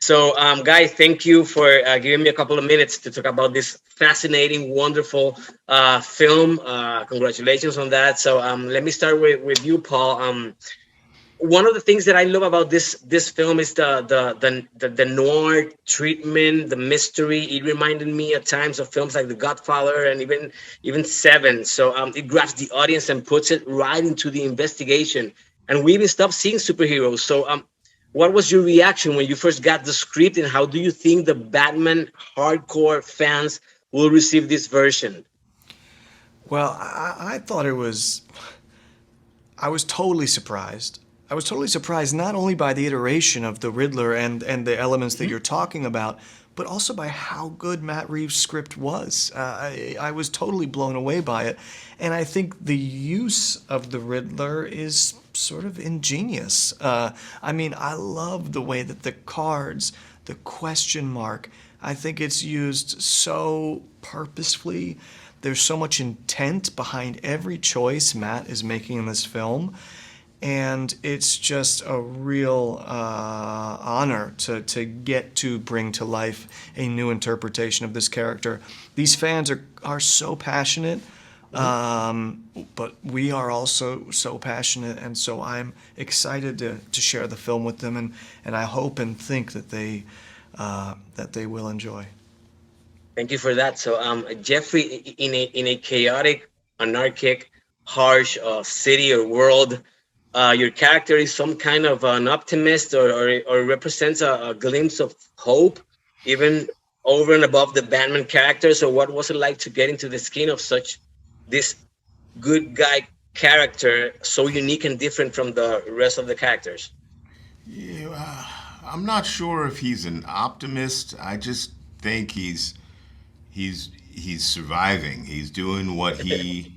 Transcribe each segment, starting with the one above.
Guys, thank you for giving me a couple of minutes to talk about this fascinating, wonderful film. Congratulations on that. Let me start with you, Paul. One of the things that I love about this film is the noir treatment, the mystery. It reminded me at times of films like The Godfather and even Seven. It grabs the audience and puts it right into the investigation. And we even stopped seeing superheroes. What was your reaction when you first got the script, and how do you think the Batman hardcore fans will receive this version? Well, I thought it was. I was totally surprised. I was totally surprised not only by the iteration of the Riddler and the elements that you're talking about, but also by how good Matt Reeves' script was. I was totally blown away by it. And I think the use of the Riddler is sort of ingenious. I mean, I love the way that the cards, the question mark, I think it's used so purposefully. There's so much intent behind every choice Matt is making in this film. And it's just a real honor to get to bring to life a new interpretation of this character. These fans are so passionate, but we are also so passionate, and so I'm excited to share the film with them, and I hope and think that they will enjoy. Thank you for that. Jeffrey, in a chaotic, anarchic, harsh city or world, your character is some kind of an optimist, or represents a glimpse of hope, even over and above the Batman character. So, what was it like to get into the skin of such this good guy character, so unique and different from the rest of the characters? Yeah, I'm not sure if he's an optimist. I just think he's surviving. He's doing what he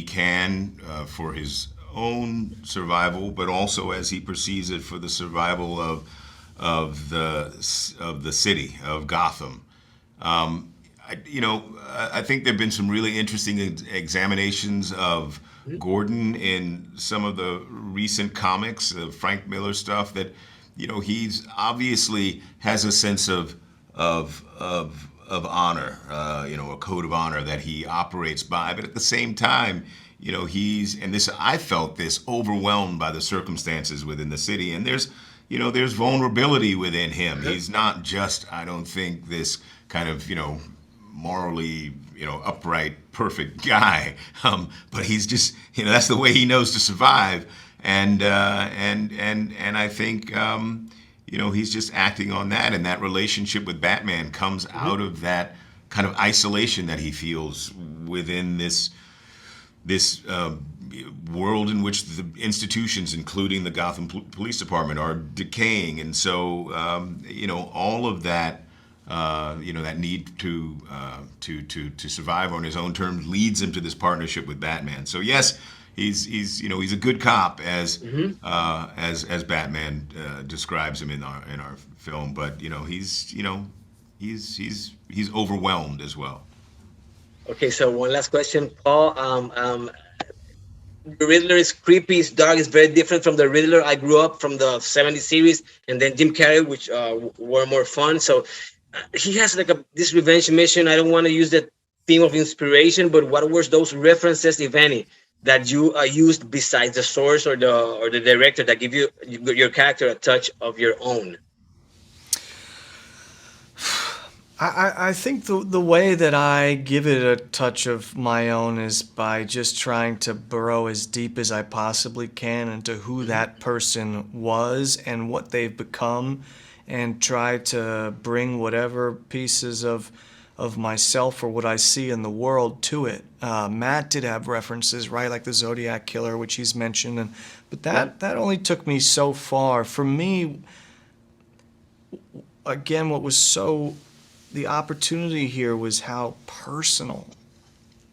can for his own survival, but also as he perceives it for the survival of the city of Gotham. I think there've been some really interesting examinations of Gordon in some of the recent comics, the Frank Miller stuff. That he's obviously has a sense of honor, a code of honor that he operates by. But at the same time, I felt this overwhelmed by the circumstances within the city, and there's vulnerability within him. He's not just, I don't think, this kind of morally upright, perfect guy, but he's just that's the way he knows to survive, and I think he's just acting on that, and that relationship with Batman comes out of that kind of isolation that he feels within this world in which the institutions, including the Gotham Police Department, are decaying, and so all of that, that need to survive on his own terms leads him to this partnership with Batman. So yes, he's a good cop as Batman describes him in our film, but he's overwhelmed as well. Okay, so one last question, Paul. The Riddler is creepy, it's dark, it's very different from the Riddler I grew up from the '70s series, and then Jim Carrey, which were more fun. So he has like this revenge mission. I don't want to use the theme of inspiration, but what were those references, if any, that you used besides the source or the director that give your character a touch of your own? I think the way that I give it a touch of my own is by just trying to burrow as deep as I possibly can into who that person was and what they've become, and try to bring whatever pieces of myself or what I see in the world to it. Matt did have references, right, like the Zodiac Killer, which he's mentioned, but that only took me so far. For me, again, the opportunity here was how personal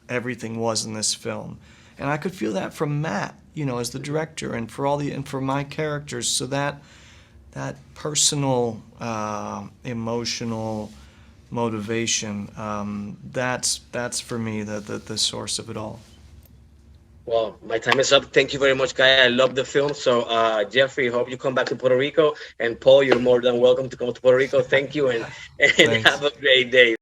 everything was in this film, and I could feel that from Matt, as the director, and for my characters. So that personal, emotional motivation, that's for me the source of it all. Well, my time is up. Thank you very much, Guy. I love the film. So, Jeffrey, hope you come back to Puerto Rico. And Paul, you're more than welcome to come to Puerto Rico. Thank you, and Thanks. have a great day.